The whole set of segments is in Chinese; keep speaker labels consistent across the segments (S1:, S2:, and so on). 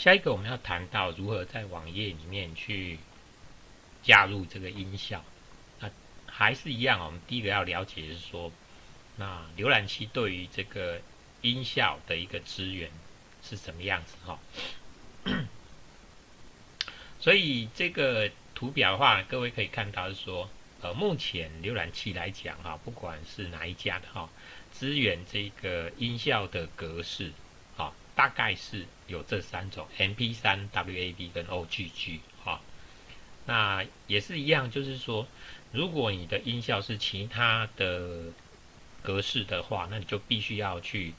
S1: 下一个我们要谈到如何在网页里面去加入这个音效。那还是一样，我们第一个要了解是说，那浏览器对于这个音效的一个资源是什么样子哈。所以这个图表的话，各位可以看到是说，目前浏览器来讲哈，不管是哪一家的哈，支援这个音效的格式，哈，大概是有这三种 MP3、WAV 跟 OGG 哈。那也是一样，就是说，如果你的音效是其他的格式的话，那你就必须要去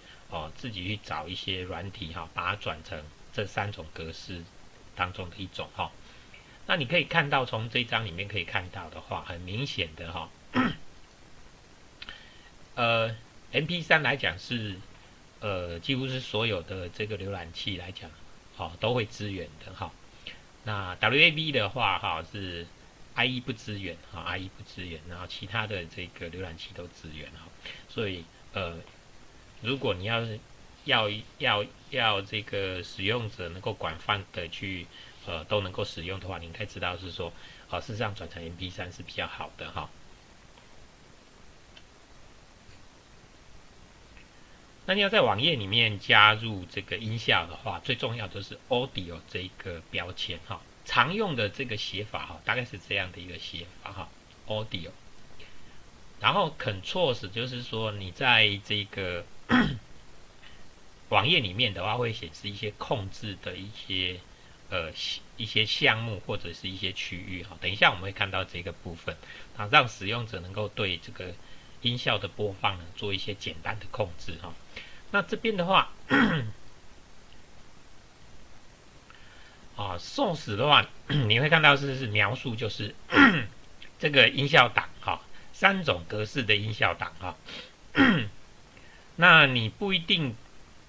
S1: 自己去找一些软体哈，把它转成这三种格式当中的一种哈。那你可以看到，从这张里面可以看到的话，很明显的哈，MP3 来讲是几乎是所有的这个浏览器来讲，都会支援的哈。那 WAV 的话哈是 IE 不支援哈 ，IE 不支援，然后其他的这个浏览器都支援哈。所以如果你要这个使用者能够广泛的去都能够使用的话，你应该知道是说事实上转成 MP3 是比较好的哈。那你要在网页里面加入这个音效的话，最重要的是 Audio 这一个标签哈。常用的这个写法哈，大概是这样的一个写法哈 ，Audio。然后 Controls 就是说你在这个网页里面的话，会显示一些控制的一些项目或者是一些区域哈。等一下我们会看到这个部分，让使用者能够对这个音效的播放呢做一些简单的控制哈。那这边的话，source 的话，你会看到是描述就是这个音效档哈，三种格式的音效档哈。那你不一定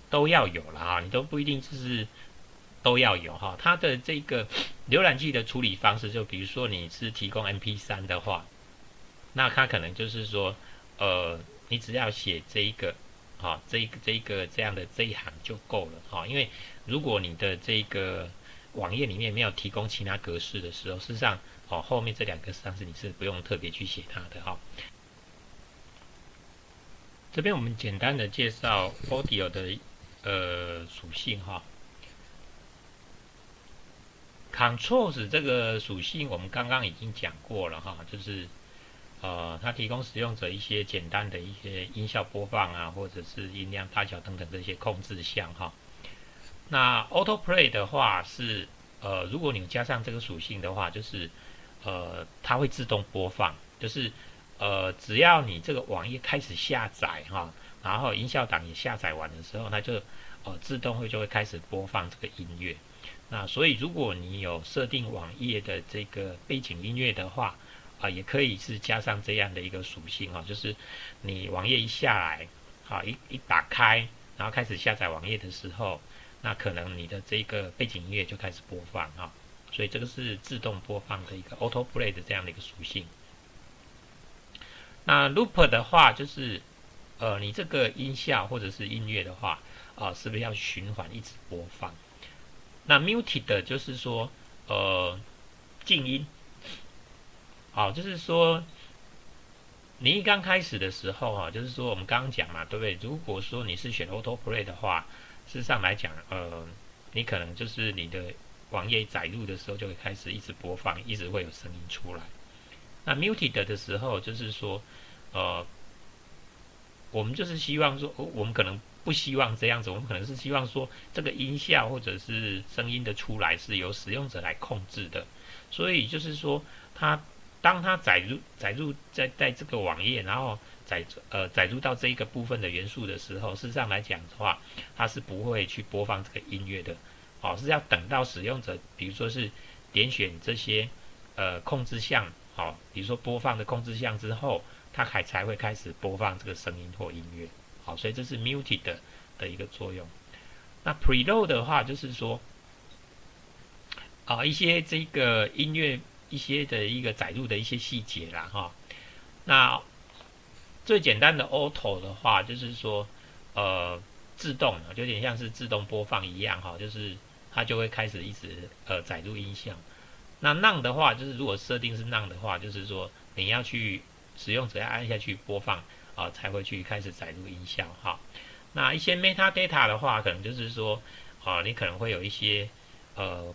S1: 都要有了哈，你都不一定就是都要有哈。它的这个浏览器的处理方式，就比如说你是提供 MP3 的话，那它可能就是说，你只要写这一个，这样的这一行就够了哈。因为如果你的这个网页里面没有提供其他格式的时候，事实上，后面这两个实际上是你是不用特别去写它的哈。这边我们简单的介绍 Audio 的属性哈。Controls 这个属性我们刚刚已经讲过了哈，就是它提供使用者一些简单的一些音效播放啊，或者是音量大小等等这些控制项哈。那 Autoplay 的话是如果你加上这个属性的话，就是它会自动播放，就是只要你这个网页开始下载哈，然后音效档也下载完的时候，它就自动就会开始播放这个音乐。那所以如果你有设定网页的这个背景音乐的话，也可以是加上这样的一个属性哈，就是你网页一下来，一打开，然后开始下载网页的时候，那可能你的这个背景音乐就开始播放哈，所以这个是自动播放的一个 Autoplay 的这样的一个属性。那 Loop 的话，就是你这个音效或者是音乐的话，是不是要循环一直播放？那 Muted 就是说静音，就是说你一刚开始的时候就是说我们刚刚讲嘛，对不对？如果说你是选 Autoplay 的话，事实上来讲，你可能就是你的网页载入的时候就会开始一直播放，一直会有声音出来。那 Muted 的时候，就是说，我们就是希望说，我们可能不希望这样子，我们可能是希望说，这个音效或者是声音的出来是由使用者来控制的。所以就是说，当它载入在这个网页，然后载入到这一个部分的元素的时候，事实上来讲的话，它是不会去播放这个音乐的，是要等到使用者，比如说是点选这些控制项，比如说播放的控制项之后，它才会开始播放这个声音或音乐。所以这是 muted 的一个作用。那 preload 的话，就是说一些这个音乐一些的一个载入的一些细节啦哈。那最简单的 auto 的话，就是说自动就有点像是自动播放一样哈，就是它就会开始一直载入音效。那 None 的话，就是如果设定是 None 的话，就是说你要去使用者要按下去播放才会去开始载入音效哈。那一些 metadata 的话，可能就是说你可能会有一些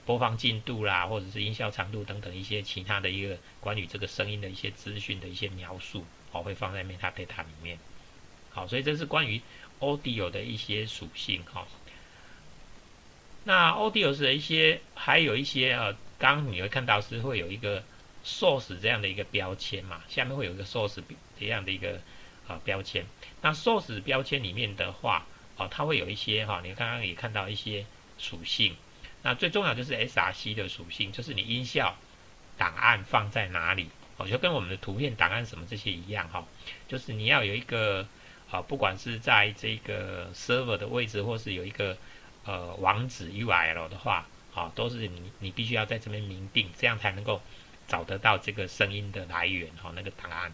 S1: 播放进度啦，或者是音效长度等等一些其他的一个关于这个声音的一些资讯的一些描述会放在 metadata 里面。好，所以这是关于 audio 的一些属性哈。那 audio 的一些还有一些刚刚你会看到是会有一个 source 这样的一个标签嘛，下面会有一个 source 这样的一个标签。那 source 标签里面的话它会有一些你刚刚也看到一些属性。那最重要就是 SRC 的属性，就是你音效档案放在哪里就跟我们的图片档案什么这些一样就是你要有一个不管是在这个 server 的位置，或是有一个网址 URL 的话都是你必须要在这边明定，这样才能够找得到这个声音的来源那个档案。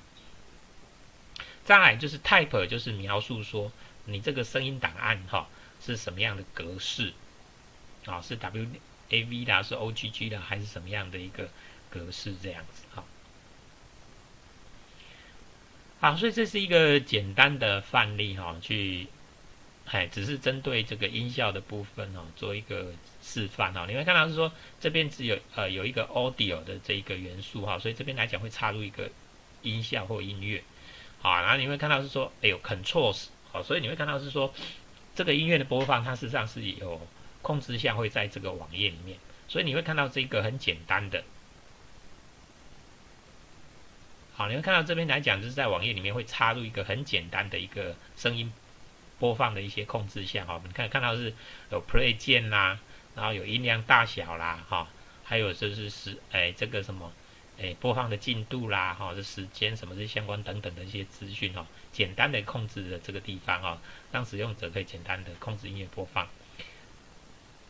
S1: 再来就是 type， 就是描述说你这个声音档案是什么样的格式是 WAV 啦，是 OGG 啦，还是什么样的一个格式这样子好，所以这是一个简单的范例只是针对这个音效的部分做一个示范你会看到是说这边只有有一个 audio 的这一个元素所以这边来讲会插入一个音效或音乐然后你会看到是说有 controls 所以你会看到是说这个音乐的播放它事实上是有控制项会在这个网页里面，所以你会看到这个很简单的你会看到这边来讲就是在网页里面会插入一个很简单的一个声音播放的一些控制项你看到是有 play 键啦，然后有音量大小啦还有就是这个什么播放的进度啦这时间什么这些相关等等的一些资讯简单的控制的这个地方让使用者可以简单的控制音乐播放。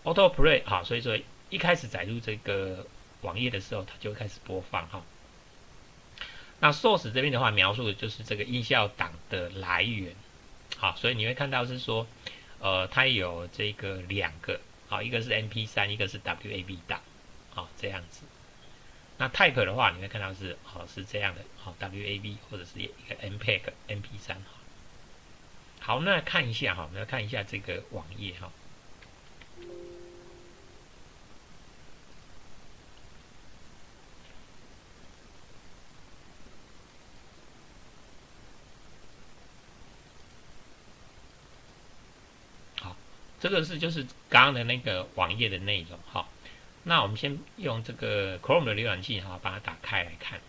S1: Auto Play 所以说一开始载入这个网页的时候它就会开始播放那 Source 这边的话描述的就是这个音效档的来源所以你会看到是说它有这个两个一个是 MP3 一个是 WAV 档这样子。那 Type 的话你会看到是是这样的WAV 或者是一个 MPEG MP3 好，那看一下我们要看一下这个网页这个是就是刚刚的那个网页的内容那我们先用这个 Chrome 的浏览器把它打开来看。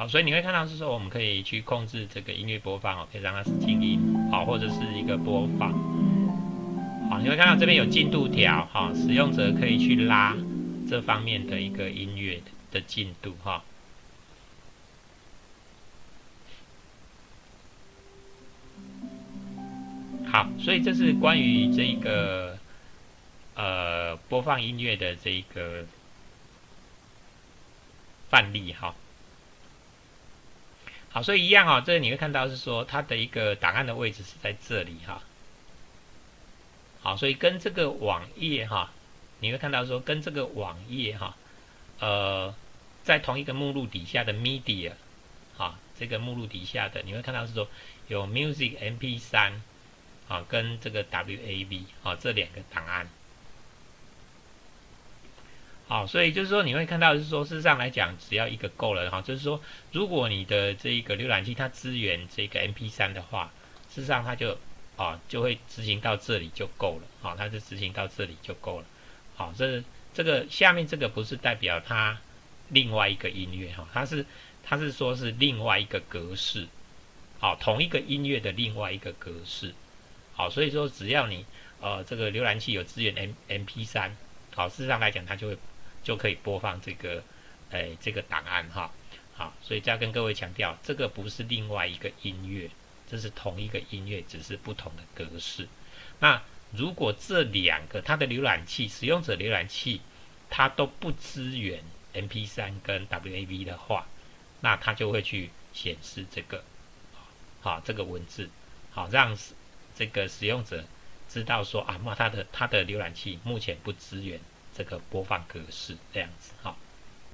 S1: 所以你会看到是说我们可以去控制这个音乐播放可以让它是静音或者是一个播放你会看到这边有进度条使用者可以去拉这方面的一个音乐的进度好，所以这是关于这个播放音乐的这个范例好，所以一样这里你会看到是说它的一个档案的位置是在这里好，所以跟这个网页你会看到说跟这个网页在同一个目录底下的 media 这个目录底下的你会看到是说有 music MP3 跟这个 WAV 这两个档案所以就是说你会看到是说事实上来讲只要一个够了就是说如果你的这个浏览器它支援这个 MP3 的话，事实上它就会执行到这里就够了它就执行到这里就够了这个下面这个不是代表它另外一个音乐它是说是另外一个格式同一个音乐的另外一个格式所以说只要你这个浏览器有支援 MP3 事实上来讲它就可以播放这个这个档案好，所以再跟各位强调，这个不是另外一个音乐，这是同一个音乐，只是不同的格式。那如果这两个它的浏览器使用者浏览器它都不支援 MP3 跟 WAV 的话，那它就会去显示这个好这个文字，好让这个使用者知道说啊，它的浏览器目前不支援这个播放格式这样子。好，